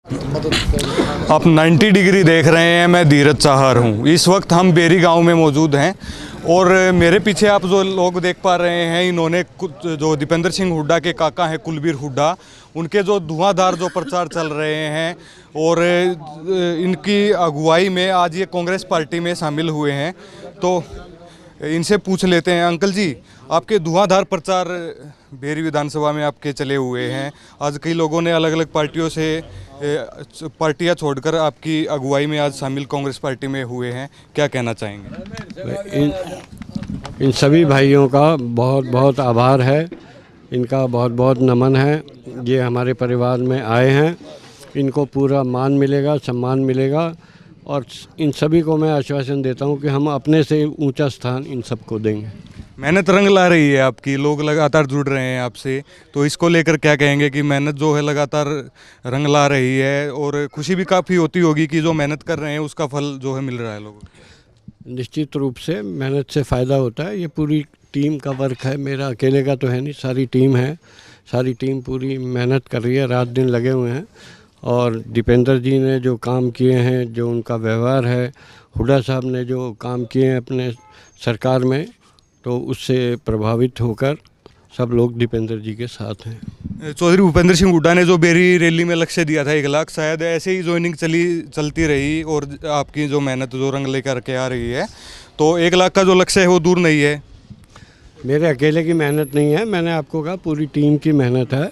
आप 90 डिग्री देख रहे हैं, मैं धीरज चाहर हूँ। इस वक्त हम बेरी गांव में मौजूद हैं और मेरे पीछे आप जो लोग देख पा रहे हैं, इन्होंने जो दीपेंद्र सिंह हुड्डा के काका हैं कुलबीर हुड्डा, उनके जो धुआंधार जो प्रचार चल रहे हैं और इनकी अगुवाई में आज ये कांग्रेस पार्टी में शामिल हुए हैं। तो इनसे पूछ लेते हैं। अंकल जी, आपके धुआंधार प्रचार बेरी विधानसभा में आपके चले हुए हैं। आज कई लोगों ने अलग अलग पार्टियों से पार्टियां छोड़कर आपकी अगुवाई में आज शामिल कांग्रेस पार्टी में हुए हैं, क्या कहना चाहेंगे? इन सभी भाइयों का बहुत बहुत आभार है, इनका बहुत बहुत नमन है। ये हमारे परिवार में आए हैं, इनको पूरा मान मिलेगा, सम्मान मिलेगा और इन सभी को मैं आश्वासन देता हूं कि हम अपने से ऊंचा स्थान इन सबको देंगे। मेहनत रंग ला रही है आपकी, लोग लगातार जुड़ रहे हैं आपसे, तो इसको लेकर क्या कहेंगे कि मेहनत जो है लगातार रंग ला रही है और खुशी भी काफ़ी होती होगी कि जो मेहनत कर रहे हैं उसका फल जो है मिल रहा है लोगों को? निश्चित रूप से मेहनत से फ़ायदा होता है। ये पूरी टीम का वर्क है, मेरा अकेले का तो है नहीं, सारी टीम है। सारी टीम पूरी मेहनत कर रही है, रात दिन लगे हुए हैं। और दीपेंद्र जी ने जो काम किए हैं, जो उनका व्यवहार है, हुड्डा साहब ने जो काम किए हैं अपने सरकार में, तो उससे प्रभावित होकर सब लोग दीपेंद्र जी के साथ हैं। चौधरी भूपेंद्र सिंह हुड्डा ने जो बेरी रैली में लक्ष्य दिया था 1 लाख, शायद ऐसे ही ज्वाइनिंग चलती रही और आपकी जो मेहनत जो रंग लेकर के आ रही है, तो 1 लाख का जो लक्ष्य है वो दूर नहीं है। मेरे अकेले की मेहनत नहीं है, मैंने आपको कहा पूरी टीम की मेहनत है।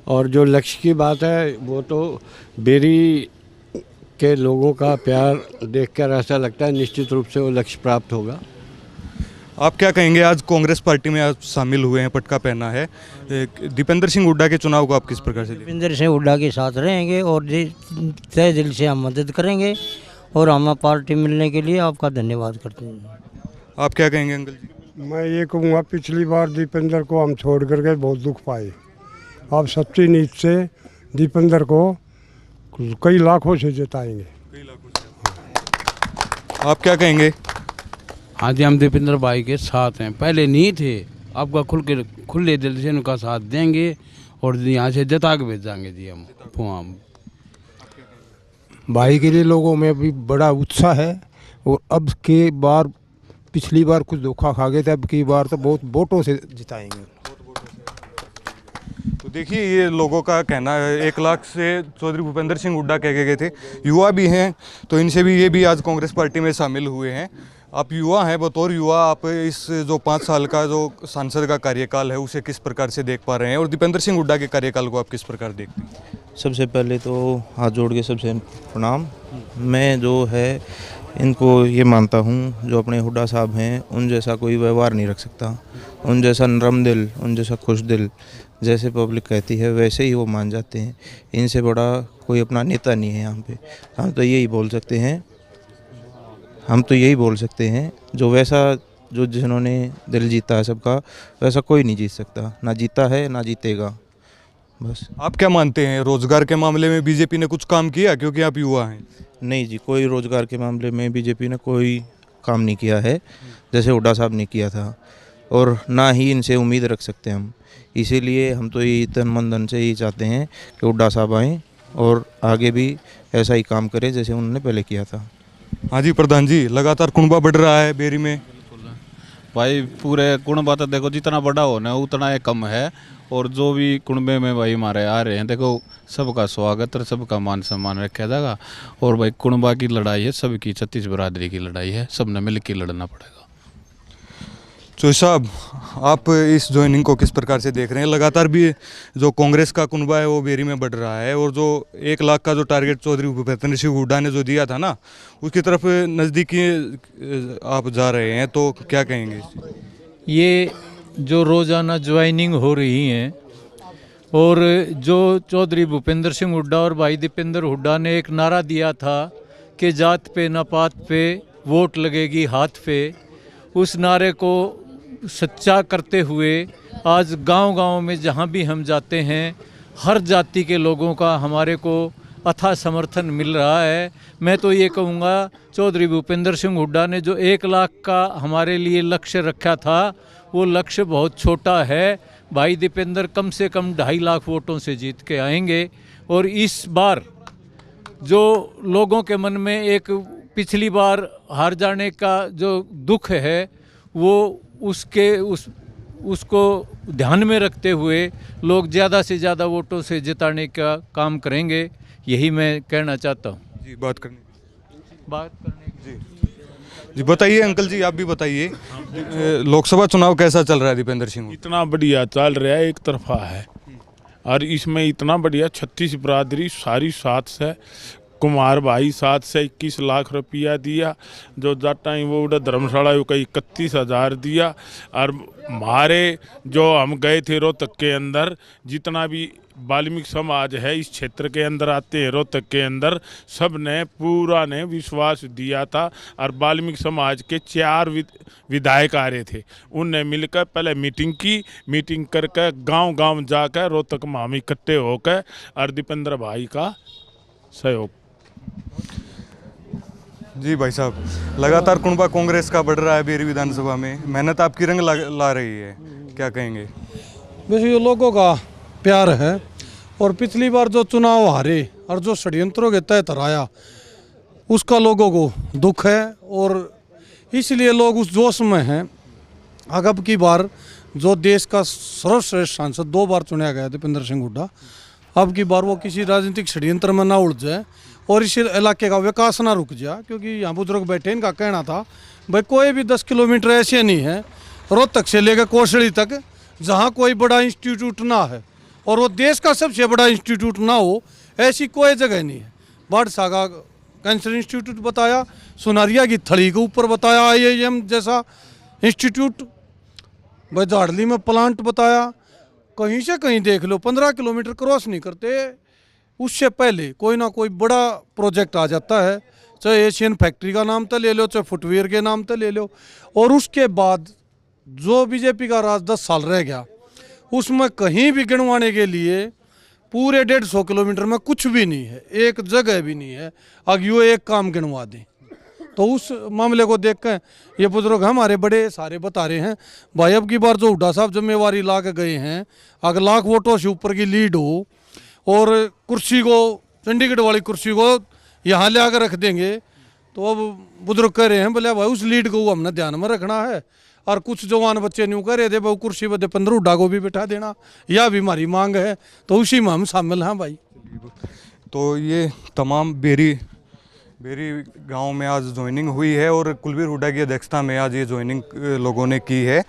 और जो लक्ष्य की बात है वो तो बेरी के लोगों का प्यार देखकर ऐसा लगता है निश्चित रूप से वो लक्ष्य प्राप्त होगा। आप क्या कहेंगे, आज कांग्रेस पार्टी में आप शामिल हुए हैं, पटका पहना है, दीपेंद्र सिंह हुड्डा के चुनाव को आप किस प्रकार से? दीपेंद्र सिंह हुड्डा के साथ रहेंगे और तहे दिल से हम मदद करेंगे और हम पार्टी मिलने के लिए आपका धन्यवाद करते हैं। आप क्या कहेंगे अंकल जी? मैं ये कहूँगा, पिछली बार दीपेंद्र को हम छोड़ करके बहुत दुख पाए। आप सच्ची नीयत से दीपेंद्र को कई लाखों से जिताएंगे। आप क्या कहेंगे? हाँ जी, हम दीपेंद्र भाई के साथ हैं, पहले नहीं थे, आपका खुले दिल से उनका साथ देंगे और यहाँ से जिता के भेजाएंगे जी हम। भाई के लिए लोगों में भी बड़ा उत्साह है और अब के बार पिछली बार कुछ धोखा खा गए थे, अब की बार तो बहुत वोटों से जिताएंगे। तो देखिए, ये लोगों का कहना है। 1 लाख से चौधरी भूपेंद्र सिंह हुड्डा कह गए थे, युवा भी हैं, तो इनसे भी ये भी आज कांग्रेस पार्टी में शामिल हुए हैं। आप युवा हैं, बतौर युवा आप इस जो 5 साल का जो सांसद का कार्यकाल है उसे किस प्रकार से देख पा रहे हैं और दीपेंद्र सिंह हुड्डा के कार्यकाल को आप किस प्रकार देखते हैं? सबसे पहले तो हाथ जोड़ के सबसे प्रणाम। मैं जो है इनको ये मानता हूँ, जो अपने हुड्डा साहब हैं उन जैसा कोई व्यवहार नहीं रख सकता, उन जैसा नरम दिल, उन जैसा खुश दिल, जैसे पब्लिक कहती है वैसे ही वो मान जाते हैं। इनसे बड़ा कोई अपना नेता नहीं है यहाँ पे। हम तो यही बोल सकते हैं जो जिन्होंने दिल जीता है सबका, वैसा कोई नहीं जीत सकता, ना जीता है ना जीतेगा। बस। आप क्या मानते हैं, रोजगार के मामले में बीजेपी ने कुछ काम किया, क्योंकि आप युवा हैं? नहीं जी, कोई रोजगार के मामले में बीजेपी ने कोई काम नहीं किया है, जैसे हुड्डा साहब ने किया था, और ना ही इनसे उम्मीद रख सकते हम। इसीलिए हम तो ये तन मन धन से ही चाहते हैं कि हुड्डा साहब आएँ और आगे भी ऐसा ही काम करें जैसे उन्होंने पहले किया था। हाँ जी प्रधान जी, लगातार कुनबा बढ़ रहा है बेरी में। भाई पूरे कुनबा तो देखो जितना बड़ा होना है उतना ये कम है, और जो भी कुनबे में भाई हमारे आ रहे हैं, देखो सबका स्वागत और सबका मान सम्मान रखा जाएगा। और भाई कुनबा की लड़ाई है, सबकी 36 बरादरी की लड़ाई है, सबने मिल के लड़ना पड़ेगा। चौधरी साहब, आप इस ज्वाइनिंग को किस प्रकार से देख रहे हैं? लगातार भी जो कांग्रेस का कुनबा है वो बेरी में बढ़ रहा है और जो 1 लाख का जो टारगेट चौधरी भूपेंद्र सिंह हुड्डा ने जो दिया था ना, उसकी तरफ नज़दीकी आप जा रहे हैं, तो क्या कहेंगे? ये जो रोज़ाना ज्वाइनिंग हो रही हैं और जो चौधरी भूपेंद्र सिंह हुड्डा और भाई दीपेंद्र हुड्डा ने एक नारा दिया था कि जात पे न पात पे वोट लगेगी हाथ पे, उस नारे को सच्चा करते हुए आज गांव-गांव में जहां भी हम जाते हैं, हर जाति के लोगों का हमारे को अथाह समर्थन मिल रहा है। मैं तो ये कहूँगा, चौधरी भूपेंद्र सिंह हुड्डा ने जो 1 लाख का हमारे लिए लक्ष्य रखा था, वो लक्ष्य बहुत छोटा है। भाई दीपेंद्र कम से कम 2.5 लाख वोटों से जीत के आएंगे और इस बार जो लोगों के मन में एक पिछली बार हार जाने का जो दुख है वो उसको ध्यान में रखते हुए लोग ज़्यादा से ज़्यादा वोटों से जिताने का काम करेंगे, यही मैं कहना चाहता हूँ। जी बात करने जी बताइए अंकल जी, आप भी बताइए लोकसभा चुनाव कैसा चल रहा है दीपेंद्र सिंह? इतना बढ़िया चल रहा है, एक तरफा है और इसमें इतना बढ़िया 36 बरादरी सारी साथ से कुमार भाई 7 से 21 लाख रुपया दिया, जो जाटा वो उड़ा धर्मशाला का 31,000 दिया। और हमारे जो हम गए थे रोहतक के अंदर, जितना भी वाल्मीकि समाज है इस क्षेत्र के अंदर आते हैं रोहतक के अंदर, सब ने पूरा ने विश्वास दिया था। और वाल्मीकि समाज के 4 विधायक आ रहे थे, उनने मिलकर पहले मीटिंग करके गांव जाकर रोहतक में हम इकट्ठे होकर और दीपेंद्र भाई का सहयोग। जी भाई साहब, लगातार कुनबा कांग्रेस का बढ़ रहा है बेरी विधानसभा में, मेहनत आपकी रंग ला रही है, क्या कहेंगे? वैसे ये लोगों का प्यार है और पिछली बार जो चुनाव हारे और जो षड्यंत्रों के तहत हराया उसका लोगों को दुख है और इसलिए लोग उस जोश में हैं। अब की बार जो देश का सर्वश्रेष्ठ सांसद 2 बार चुना गया दीपेंद्र सिंह हुड्डा, अब की बार वो किसी राजनीतिक षड्यंत्र में ना उलझ जाए और इस इलाके का विकास ना रुक जाए। क्योंकि यहाँ बुजुर्ग बैठे, इनका कहना था भाई कोई भी 10 किलोमीटर ऐसे नहीं है रोहतक से लेकर कोसड़ी तक जहाँ कोई बड़ा इंस्टीट्यूट ना है और वो देश का सबसे बड़ा इंस्टीट्यूट ना हो, ऐसी कोई जगह नहीं है। बाढ़सा का कैंसर इंस्टीट्यूट बताया, सुनारिया की थड़ी के ऊपर बताया IIM जैसा इंस्टीट्यूट, भाई झाड़ली में प्लांट बताया। कहीं से कहीं देख लो 15 किलोमीटर क्रॉस नहीं करते उससे पहले कोई ना कोई बड़ा प्रोजेक्ट आ जाता है, चाहे एशियन फैक्ट्री का नाम तो ले लो, चाहे फुटवेयर के नाम तो ले लो। और उसके बाद जो बीजेपी का राज 10 साल रह गया उसमें कहीं भी गिनवाने के लिए पूरे 150 किलोमीटर में कुछ भी नहीं है, एक जगह भी नहीं है। अब यो एक काम गिनवा दें तो उस मामले को देख कर ये बुजुर्ग हमारे बड़े सारे बता रहे हैं भाई अब की बार जो हुड्डा साहब जिम्मेवारी ला के गए हैं, अगर लाख वोटों से ऊपर की लीड हो और कुर्सी को, चंडीगढ़ वाली कुर्सी को यहाँ ले आकर रख देंगे, तो अब बुजुर्ग कह रहे हैं बोले भाई उस लीड को हमने ध्यान में रखना है। और कुछ जवान बच्चे न्यू कह रहे थे भाई कुर्सी पर दीपेंद्र हुड्डा को भी बिठा देना, यह भी हमारी मांग है, तो उसी में हम शामिल हैं भाई। तो ये तमाम बेरी गांव में आज ज्वाइनिंग हुई है और कुलबीर हुड्डा की अध्यक्षता में आज ये ज्वाइनिंग लोगों ने की है।